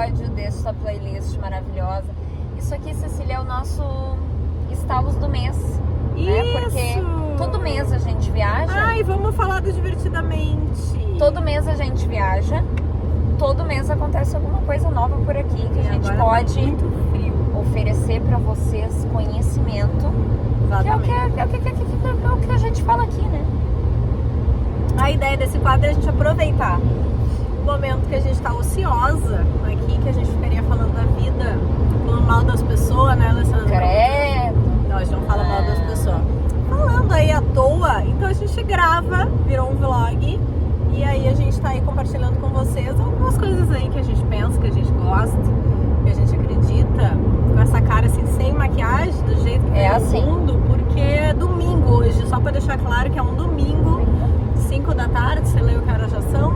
episódio, deixe sua playlist maravilhosa. Isso aqui, Cecília, é o nosso estalos do mês. Isso! Né? Porque todo mês a gente viaja. Ai, vamos falar do Divertidamente. Todo mês a gente viaja. Todo mês acontece alguma coisa nova por aqui que a gente pode oferecer para vocês conhecimento. Exatamente. Que é o que a gente fala aqui, né? A ideia desse quadro é a gente aproveitar o momento que a gente está ociosa aqui, que a gente ficaria falando da vida, falando mal das pessoas, né, Alessandra? Credo. Não, a gente não fala mal das pessoas. Falando aí à toa, então a gente grava, virou um vlog, e aí a gente tá aí compartilhando com vocês algumas coisas aí que a gente pensa, que a gente gosta, que a gente acredita, com essa cara assim, sem maquiagem, do jeito que é assim. O mundo, porque é domingo hoje, só pra deixar claro que é um domingo, 5 da tarde, você leu que horas já são?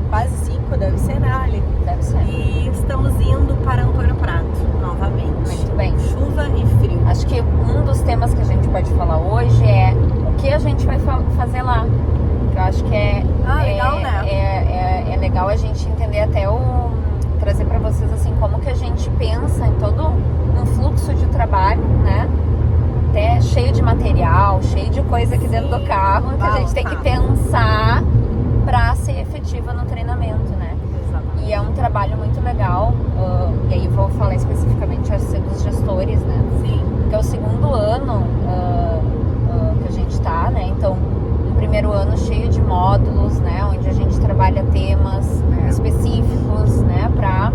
Quase 5, deve ser, né, Ali? Deve ser. E estamos indo para Antônio Prado, novamente. Muito bem. Chuva e frio. Acho que um dos temas que a gente pode falar hoje é o que a gente vai fazer lá. Eu acho que legal, né? É legal a gente entender até trazer para vocês assim como que a gente pensa em todo um fluxo de trabalho, né? Até cheio de material, cheio de coisa aqui dentro do carro que a gente tem que pensar para ser efetiva no treinamento, né? Exatamente. E é um trabalho muito legal, e aí vou falar especificamente acho que dos gestores, né? Sim. Que é o segundo ano que a gente tá, né? Então, um primeiro ano cheio de módulos, né? Onde a gente trabalha temas específicos, né? Para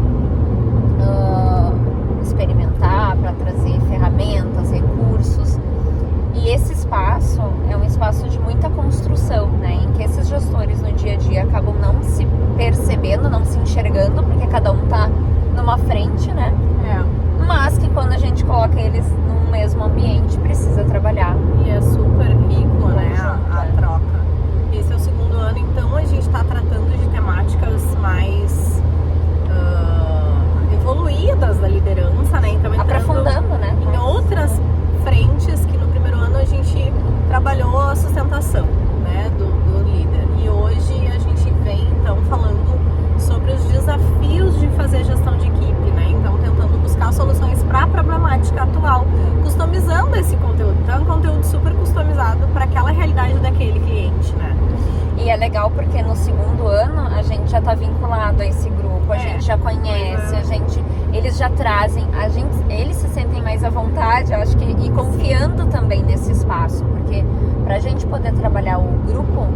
experimentar, para trazer ferramentas, recursos. E esse espaço é um espaço de muita construção, né? Em que esses gestores no dia a dia acabam não se percebendo, não se enxergando, porque cada um tá numa frente, né? Mas que quando a gente coloca eles no mesmo ambiente, precisa trabalhar. E é super rico, né? A troca. Esse é o segundo ano, então a gente tá tratando de temáticas mais evoluídas da liderança, né? Então, aprofundando, né? Em outras frentes que no primeiro ano a gente trabalhou a sustentação, né, do líder. E hoje a gente vem então falando sobre os desafios de fazer gestão de equipe, né? Então tentando buscar soluções para a problemática atual, customizando esse conteúdo. Então é um conteúdo super customizado para aquela realidade daquele cliente, né? E é legal porque no segundo ano a gente já está vinculado a esse grupo, a gente já conhece, eles já trazem, eles se sentem mais à vontade, eu acho que, e confiando também nesse espaço, porque para a gente poder trabalhar o grupo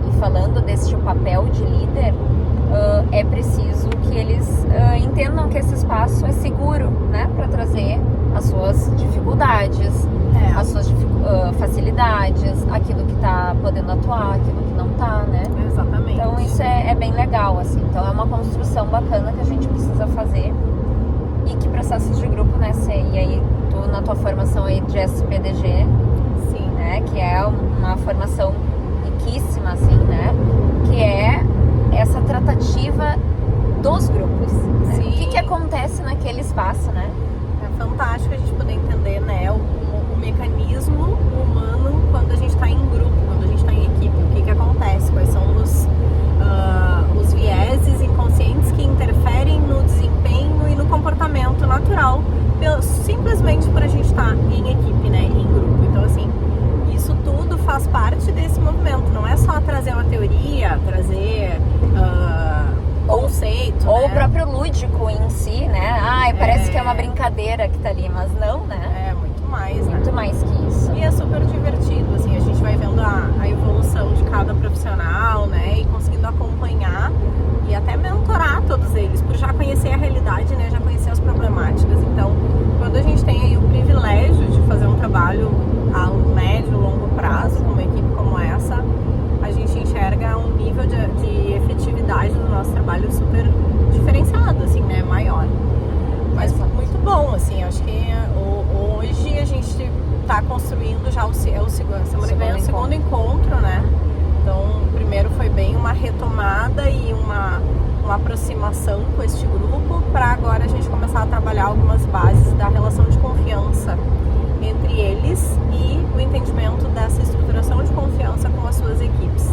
e falando desse papel de líder, é preciso que eles entendam que esse espaço é seguro, né, para trazer as suas dificuldades, as suas facilidades, aquilo que tá podendo atuar, aquilo que não tá, né? Exatamente. Então isso é bem legal, assim. Então é uma construção bacana que a gente precisa fazer e que processos de grupo, né, e aí tu na tua formação aí de SPDG, sim, né, que é uma formação riquíssima, assim, né, que é essa tratativa dos grupos. Né? Sim. O que acontece naquele espaço, né? É fantástico a gente poder entender, né, o mecanismo humano quando a gente está em grupo, quando a gente está em equipe. O que acontece? Quais são os vieses inconscientes que interferem no desempenho e no comportamento natural, simplesmente por a gente estar em equipe, né, em grupo. Então, assim, isso tudo faz parte desse movimento. Não é só trazer uma teoria, trazer conceito, ou né? o próprio lúdico em si, né? Parece que é uma brincadeira que tá ali, mas não, né? É muito mais, né? Muito mais que isso. E é super divertido, assim, a gente vai vendo a evolução de cada profissional, né? E conseguindo acompanhar e até mentorar todos eles, por já conhecer a realidade, né? Já conhecer as problemáticas. Então, quando a gente tem aí o privilégio de fazer um trabalho a médio e longo prazo com uma equipe como essa, a gente enxerga um nível de efetividade do nosso trabalho super diferenciado, assim, né? Maior. Mas muito bom, assim, acho que hoje a gente está construindo já semana que vem é o segundo encontro, né? Então, o primeiro foi bem uma retomada e uma aproximação com este grupo, para agora a gente começar a trabalhar algumas bases da relação de confiança entre eles e o entendimento dessa estruturação de confiança com as suas equipes.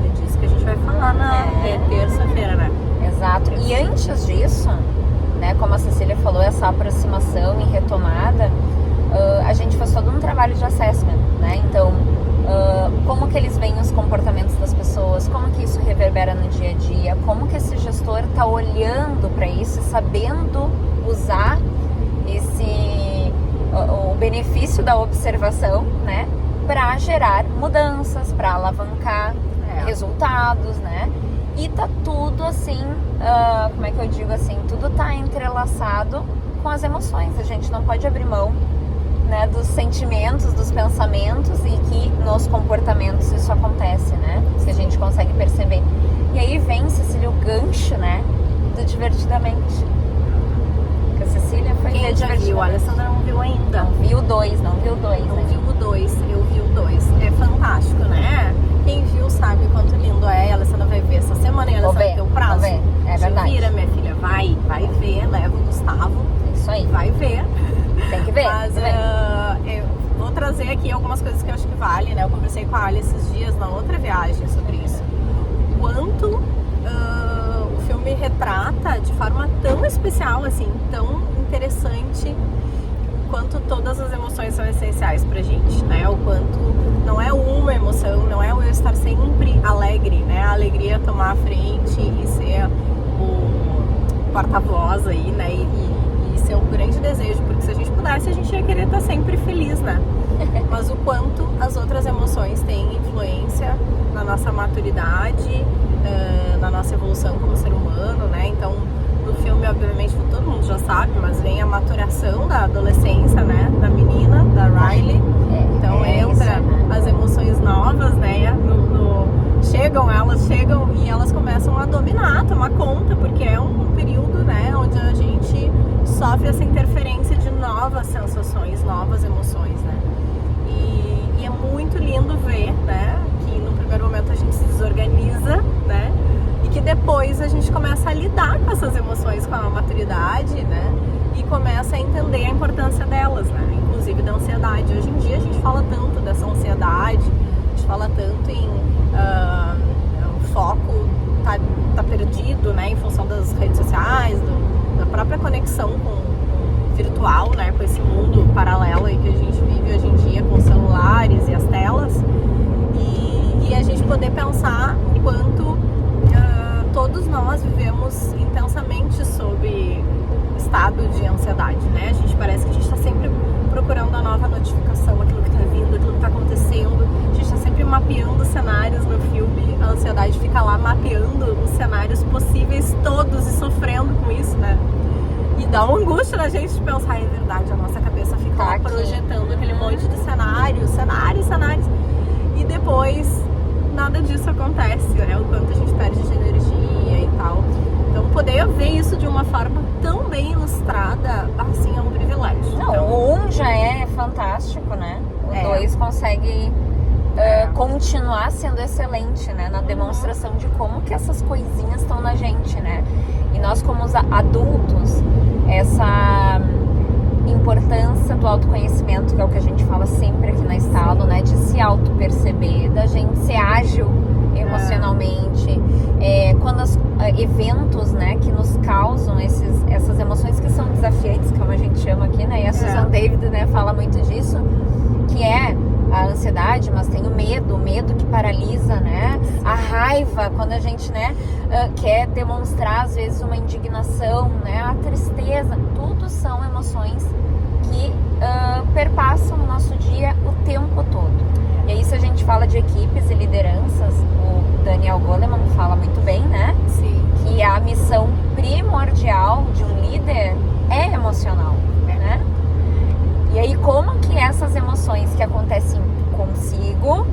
É disso que a gente vai falar na terça-feira, né? Exato. E antes disso, né, como a Cecília falou, essa aproximação e retomada, a gente fez todo um trabalho de assessment, né? Então, como que eles veem os comportamentos das pessoas, como que isso reverbera no dia a dia, como que esse gestor está olhando para isso, sabendo usar o benefício da observação, né, para gerar mudanças, para alavancar resultados, né? E tá tudo assim, como é que eu digo assim, tudo tá entrelaçado com as emoções. A gente não pode abrir mão, né, dos sentimentos, dos pensamentos, e que nos comportamentos isso acontece, né? Que a gente consegue perceber. E aí vem, Cecília, o gancho, né, do Divertidamente. Que a Cecília foi ver Quem já viu? A Alessandra não viu ainda. Não viu o 2, Não viu o 2, eu vi o 2. É fantástico, né? Quem viu sabe quanto lindo é. A Alessandra vai ver essa semana e a Alessandra tem o prazo. É verdade. Vira, minha filha, vai ver, leva o Gustavo. Isso aí. Vai ver. Tem que ver. Mas eu vou trazer aqui algumas coisas que eu acho que vale, né? Eu conversei com a Ali esses dias na outra viagem sobre isso. Quanto o filme retrata de forma tão especial, assim, tão interessante, quanto todas as emoções são essenciais pra gente, né? O quanto não é uma emoção, não é eu estar sempre alegre, né? A alegria tomar a frente e ser o porta-voz aí, né? E ser um grande desejo, porque se a gente pudesse, a gente ia querer estar sempre feliz, né? Mas o quanto as outras emoções têm influência na nossa maturidade, na nossa evolução como ser humano, né? Então, no filme, obviamente, todo mundo já sabe, mas vem a maturação da adolescência, né? Da menina, da Riley. Então, entra as emoções novas, né? Elas chegam e elas começam a dominar, tomar conta, porque é um período, né? Onde a gente sofre essa interferência de novas sensações, novas emoções, né? E é muito lindo ver, né? Que no primeiro momento a gente se desorganiza, né? E que depois a gente começa a lidar com essas emoções com a maturidade, né? E começa a entender a importância delas, né? Inclusive da ansiedade. Hoje em dia a gente fala tanto dessa ansiedade, a gente fala tanto em o foco tá perdido, né? Em função das redes sociais, da própria conexão com o virtual, né? Com esse mundo paralelo aí que a gente vive hoje em dia com os celulares e as telas. E a gente poder pensar o quanto todos nós vivemos intensamente sob estado de ansiedade, né? A gente parece que a gente está sempre procurando a nova notificação, aquilo que está vindo, aquilo que está acontecendo. A gente está sempre mapeando cenários no filme. A ansiedade fica lá mapeando os cenários possíveis todos e sofrendo com isso, né? E dá uma angústia na gente de pensar, é verdade, a nossa cabeça fica lá projetando aquele monte de cenários. E depois nada disso acontece, né? O quanto a gente perde de energia e tal. Então poder ver isso de uma forma tão bem ilustrada, assim, é um privilégio. Não, então, o 1 já é fantástico, né? O 2 consegue continuar sendo excelente, né? Na demonstração de como que essas coisinhas estão na gente, né? E nós como adultos, essa importância do autoconhecimento, que é o que a gente fala sempre aqui na Estalo, né? De se auto-perceber, da gente ser ágil emocionalmente, quando eventos, né, que nos causam essas emoções que são desafiantes, como a gente chama aqui, né? E a Susan David, né, fala muito disso, que é a ansiedade, mas tem o medo que paralisa, né? A raiva, quando a gente, né, quer demonstrar às vezes uma indignação, né? A tristeza, tudo são emoções que perpassam o nosso dia o tempo todo. E aí, se a gente fala de equipes e lideranças, o Daniel Goleman fala muito bem, né? Sim. Que a missão primordial de um líder é emocional, né? E aí, como que essas emoções que acontecem consigo,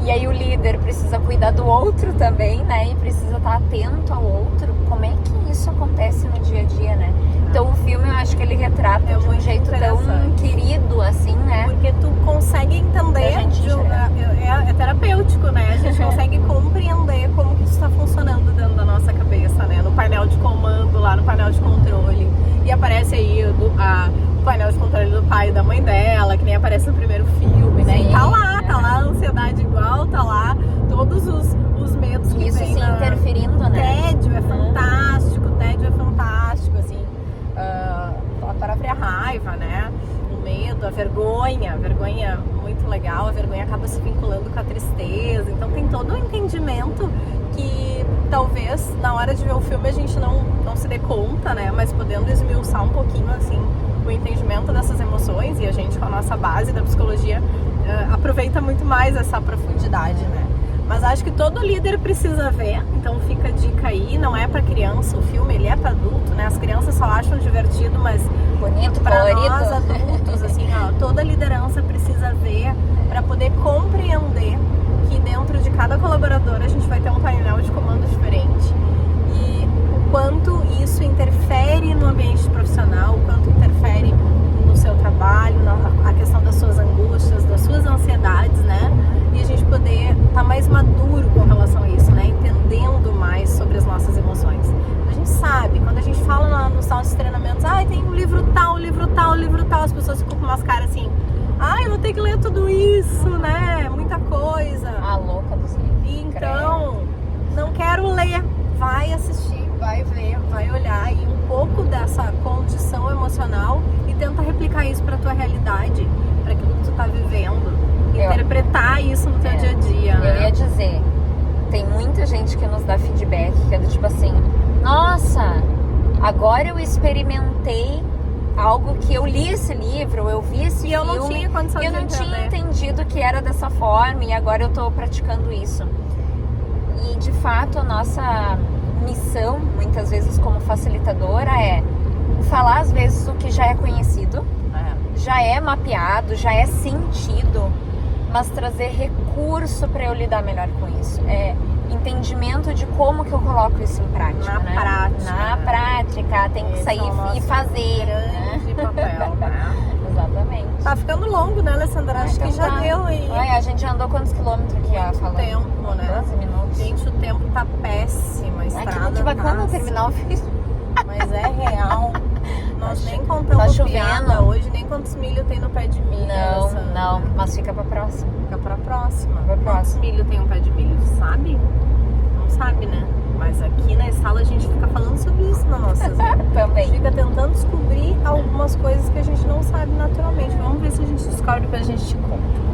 e aí o líder precisa cuidar do outro também, né? E precisa estar atento ao outro, como é que isso acontece no dia a dia, né? Então o filme, eu acho que ele retrata de um jeito tão querido, assim, né? Porque tu consegue entender, é terapêutico, né? A gente consegue compreender como que isso está funcionando dentro da nossa cabeça, né? No painel de comando, lá no painel de controle. E aparece aí o painel de controle do pai e da mãe dela, que nem aparece no primeiro filme, né? Sim, e tá lá a ansiedade igual, tá lá todos os medos que isso vem se interferindo, né? Tédio, é fantástico, tédio. vergonha muito legal, a vergonha acaba se vinculando com a tristeza, então tem todo um entendimento que talvez na hora de ver o filme a gente não se dê conta, né, mas podendo esmiuçar um pouquinho assim o entendimento dessas emoções, e a gente com a nossa base da psicologia aproveita muito mais essa profundidade, né. Mas acho que todo líder precisa ver, então fica a dica aí, não é pra criança, o filme ele é pra adulto, né? As crianças só acham divertido, mas bonito, pra colorido. nós adultos, assim, ó, toda liderança precisa ver pra poder compreender que dentro de cada colaborador a gente vai ter um painel de comando diferente e o quanto isso interfere no ambiente profissional, o quanto interfere no seu trabalho, a questão das suas angústias, das suas ansiedades, né? E a gente poder estar mais maduro com relação a isso, né? Entendendo mais sobre as nossas emoções. A gente sabe, quando a gente fala nos nossos treinamentos, tem um livro tal, as pessoas ficam com umas caras assim, eu vou ter que ler tudo isso, né? Muita coisa. A louca dos livros. Então, não quero ler. Vai assistir, vai ver, vai olhar aí um pouco dessa condição emocional e tenta replicar isso para tua realidade, para aquilo que tu tá vivendo. Interpretar isso no teu dia a dia, né? Eu ia dizer, tem muita gente que nos dá feedback, que é do tipo assim, nossa, agora eu experimentei algo que eu li esse livro, eu vi esse filme, eu não tinha condição de eu não entender. tinha entendido que era dessa forma e agora eu tô praticando isso. E de fato a nossa missão, muitas vezes como facilitadora, é falar às vezes o que já é conhecido, já é mapeado, já é sentido, mas trazer recurso para eu lidar melhor com isso. Entendimento de como que eu coloco isso em prática, Na prática. Na prática, tem que sair e fazer. Grande papel, né? Exatamente. Tá ficando longo, né, Alessandra? Acho que já deu aí. A gente andou quantos quilômetros aqui, falando? Tempo, né? 12 minutos. Gente, o tempo tá péssimo, a estrada que bacana terminar o vídeo. Mas é real. Nós nem contamos piada hoje, nem quantos milho tem no pé de milho. Não, mas fica pra próxima. Fica pra próxima. Quantos milho tem um pé de milho, sabe? Não sabe, né? Mas aqui na sala a gente fica falando sobre isso na nossa Também. A gente fica tentando descobrir algumas coisas que a gente não sabe naturalmente. Vamos ver se a gente descobre pra gente te conta.